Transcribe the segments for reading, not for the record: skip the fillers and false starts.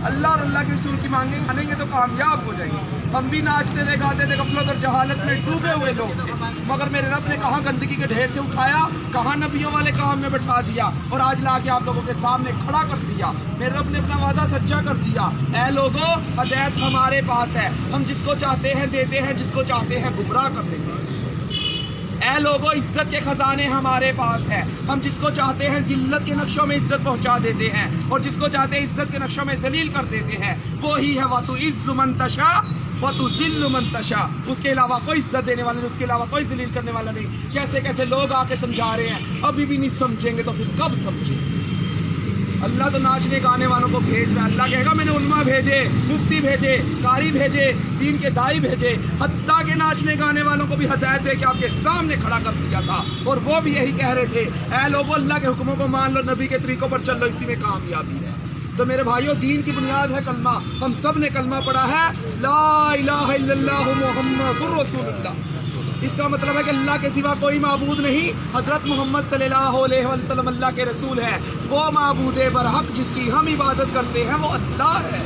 اللہ اور اللہ کے رسول کی مانیں گے تو کامیاب ہو جائیں گے۔ ہم بھی ناچتے تھے، گاتے تھے، غفلت اور جہالت میں ڈوبے ہوئے لوگ تھے، مگر میرے رب نے کہاں گندگی کے ڈھیر سے اٹھایا، کہاں نبیوں والے کام میں بٹھا دیا اور آج لا کے آپ لوگوں کے سامنے کھڑا کر دیا۔ میرے رب نے اپنا وعدہ سچا کر دیا۔ اے لوگوں، ہدایت ہمارے پاس ہے، ہم جس کو چاہتے ہیں دیتے ہیں، جس کو چاہتے ہیں گمراہ کر دیتے ہیں۔ اے لوگوں، عزت کے خزانے ہمارے پاس ہیں، ہم جس کو چاہتے ہیں ذلت کے نقشوں میں عزت پہنچا دیتے ہیں اور جس کو چاہتے ہیں عزت کے نقشوں میں ذلیل کر دیتے ہیں۔ وہی ہے وَتُعِزُّ مَن تَشَاءُ وَتُذِلُّ مَن تَشَاءُ، اس کے علاوہ کوئی عزت دینے والا نہیں، اس کے علاوہ کوئی ذلیل کرنے والا نہیں۔ کیسے کیسے لوگ آ کے سمجھا رہے ہیں، ابھی بھی نہیں سمجھیں گے تو پھر کب سمجھیں گے؟ اللہ تو ناچنے گانے والوں کو بھیج رہا ہے۔ اللہ کہے گا میں نے علماء بھیجے، مفتی بھیجے، قاری بھیجے، دین کے دائی بھیجے، حتیٰ کہ ناچنے گانے والوں کو بھی ہدایت دے کے آپ کے سامنے کھڑا کر دیا تھا اور وہ بھی یہی کہہ رہے تھے، اے لوگوں اللہ کے حکموں کو مان لو، نبی کے طریقوں پر چل لو، اسی میں کامیابی ہے۔ تو میرے بھائیوں، دین کی بنیاد ہے کلمہ۔ ہم سب نے کلمہ پڑھا ہے، لا الہ الا اللہ محمد رسول اللہ۔ اس کا مطلب ہے کہ اللہ کے سوا کوئی معبود نہیں، حضرت محمد صلی اللہ علیہ وسلم اللہ کے رسول ہیں۔ وہ معبود برحق جس کی ہم عبادت کرتے ہیں وہ اللہ ہے،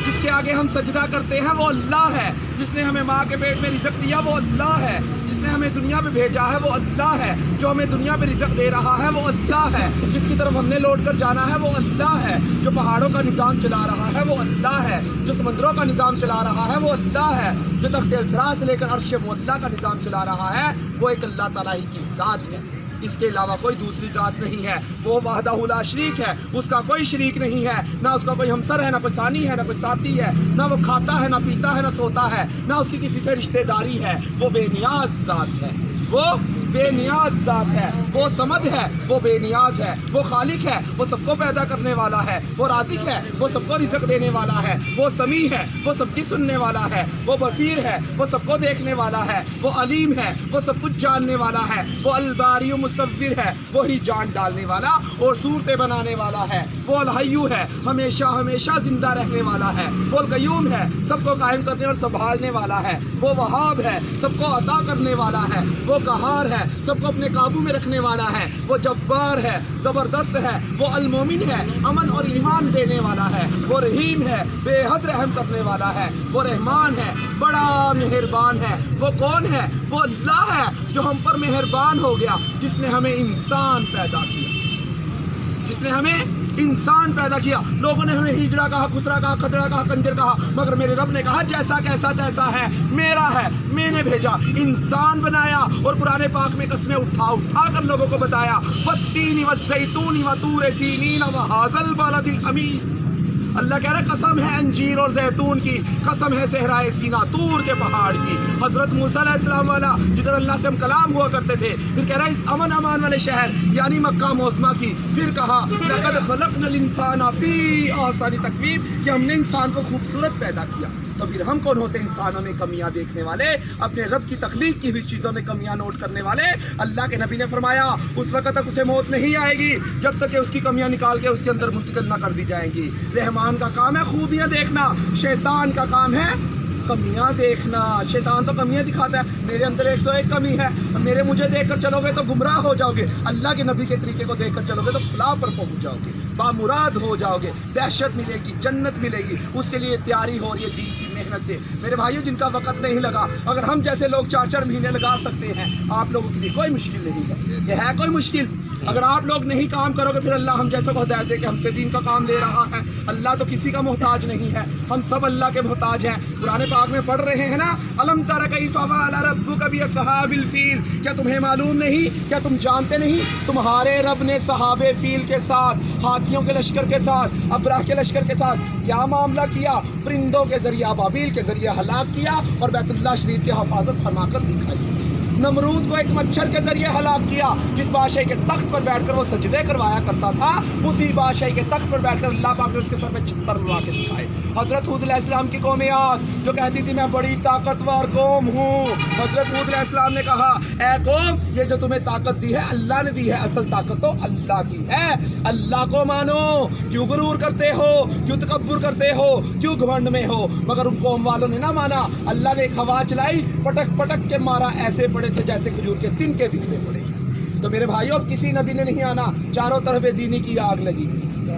جس کے آگے ہم سجدہ کرتے ہیں وہ اللہ ہے، جس نے ہمیں ماں کے پیٹ میں رزق دیا وہ اللہ ہے، جس نے ہمیں دنیا میں بھیجا ہے وہ اللہ ہے، جو ہمیں دنیا میں رزق دے رہا ہے وہ اللہ ہے، جس کی طرف ہم نے لوٹ کر جانا ہے وہ اللہ ہے، جو پہاڑوں کا نظام چلا رہا ہے وہ اللہ ہے، جو سمندروں کا نظام چلا رہا ہے وہ اللہ ہے، جو تخت الثرا سے لے کر عرش معلیٰ کا نظام چلا رہا ہے وہ ایک اللہ تعالیٰ ہی کی ذات ہے۔ اس کے علاوہ کوئی دوسری ذات نہیں ہے، وہ وحدہ لا شریک ہے، اس کا کوئی شریک نہیں ہے، نہ اس کا کوئی ہمسر ہے، نہ کوئی ثانی ہے، نہ کوئی ساتھی ہے، نہ وہ کھاتا ہے، نہ پیتا ہے، نہ سوتا ہے، نہ اس کی کسی سے رشتہ داری ہے۔ وہ بے نیاز ذات ہے، وہ بے نیاز ذات ہے، وہ صمد ہے، وہ بے نیاز ہے، وہ خالق ہے، وہ سب کو پیدا کرنے والا ہے، وہ رازق ہے، وہ سب کو رزق دینے والا ہے، وہ سمیع ہے، وہ سب کی سننے والا ہے، وہ بصیر ہے، وہ سب کو دیکھنے والا ہے، وہ علیم ہے، وہ سب کچھ جاننے والا ہے، وہ الباری مصور ہے، وہی جان ڈالنے والا اور صورتیں بنانے والا ہے، وہ الحی ہے، ہمیشہ ہمیشہ زندہ رہنے والا ہے، وہ القیوم ہے، سب کو قائم کرنے اور سنبھالنے والا ہے، وہ وہاب ہے، سب کو عطا کرنے والا ہے، وہ قہار ہے، سب کو اپنے قابو میں رکھنے والا ہے، وہ جبار ہے، زبردست ہے، وہ المومن ہے، امن اور ایمان دینے والا ہے، وہ رحیم ہے، بے حد رحم کرنے والا ہے، وہ رحمان ہے، بڑا مہربان ہے۔ وہ کون ہے؟ وہ اللہ ہے جو ہم پر مہربان ہو گیا، جس نے ہمیں انسان پیدا کیا، جس نے ہمیں انسان پیدا کیا۔ لوگوں نے ہمیں ہجڑا کہا، خسرا کہا، خدرا کہا، کنجر کہا، مگر میرے رب نے کہا جیسا کیسا تیسا ہے، میرا ہے، میں نے بھیجا، انسان بنایا اور قرآن پاک میں قسمیں اٹھا اٹھا کر لوگوں کو بتایا، والتین والزیتون وطور سینین وہذا البلد الامین۔ اللہ کہہ رہا ہے قسم ہے انجیر اور زیتون کی، قسم ہے صحرائے سینا، طور کے پہاڑ کی، حضرت موسیٰ علیہ السلام والا جدھر اللہ سے ہم کلام ہوا کرتے تھے۔ پھر کہہ رہا ہے اس امن امان والے شہر یعنی مکہ معظمہ کی۔ پھر کہا لقد خلقنا الانسان فی احسن تقویم، کہ ہم نے انسان کو خوبصورت پیدا کیا۔ تو پھر ہم کون ہوتے انسانوں میں کمیاں دیکھنے والے، اپنے رب کی تخلیق کی ہوئی چیزوں میں کمیاں نوٹ کرنے والے؟ اللہ کے نبی نے فرمایا اس وقت تک اسے موت نہیں آئے گی جب تک کہ اس کی کمیاں نکال کے اس کے اندر منتقل نہ کر دی جائیں گی۔ رحمان کا کام ہے خوبیاں دیکھنا، شیطان کا کام ہے کمیاں دیکھنا۔ شیطان تو کمیاں دکھاتا ہے، میرے اندر 101 کمی ہے، مجھے دیکھ کر چلو گے تو گمراہ ہو جاؤ گے، اللہ کے نبی کے طریقے کو دیکھ کر چلو گے تو فلاح پر پہنچ جاؤ گے، بامراد ہو جاؤ گے، دہشت ملے گی، جنت ملے گی۔ اس کے لیے تیاری ہو رہی ہے دین کی محنت سے۔ میرے بھائیوں، جن کا وقت نہیں لگا، اگر ہم جیسے لوگ 4 مہینے لگا سکتے ہیں، آپ لوگوں کے لیے کوئی مشکل نہیں ہے۔ یہ ہے کوئی مشکل؟ اگر آپ لوگ نہیں کام کرو گے پھر اللہ ہم جیسے کو ہدایت دے کہ ہم سے دین کا کام لے رہا ہے۔ اللہ تو کسی کا محتاج نہیں ہے، ہم سب اللہ کے محتاج ہیں۔ قرآن پاک میں پڑھ رہے ہیں نا، الم تر کیف فعل ربک باصحاب الفیل، کیا تمہیں معلوم نہیں، کیا تم جانتے نہیں تمہارے رب نے صحاب فیل کے ساتھ، ہاتھیوں کے لشکر کے ساتھ، ابرہ کے لشکر کے ساتھ کیا معاملہ کیا؟ پرندوں کے ذریعہ، ابابیل کے ذریعے ہلاک کیا اور بیت اللہ شریف کی حفاظت فرما کر دکھائی۔ نمرود کو ایک مچھر کے ذریعے ہلاک کیا، جس بادشاہ کے تخت پر بیٹھ کر وہ سجدے کروایا کرتا تھا، اسی بادشاہ کے تخت پر بیٹھ کر اللہ پاک نے اس کے سر میں چھتر لگا کے دکھائے۔ حضرت ہود علیہ السلام کی قوم عاد جو کہتی تھی میں بڑی طاقتور قوم ہوں، حضرت ہود علیہ السلام نے کہا اے قوم یہ جو تمہیں طاقت دی ہے اللہ نے دی ہے، اصل طاقت تو اللہ کی ہے، اللہ کو مانو، کیوں غرور کرتے ہو، کیوں تکبر کرتے ہو، کیوں گھمنڈ میں ہو؟ مگر ان قوم والوں نے نہ مانا، اللہ نے ایک ہوا چلائی، پٹک پٹک کے مارا، ایسے پڑے تھے جیسے کھجور کے تن کے بکھرے پڑے۔ تو میرے بھائیوں اب کسی نبی نے نہیں آنا، چاروں طرف دینی کی آگ لگی ہوئی ہے۔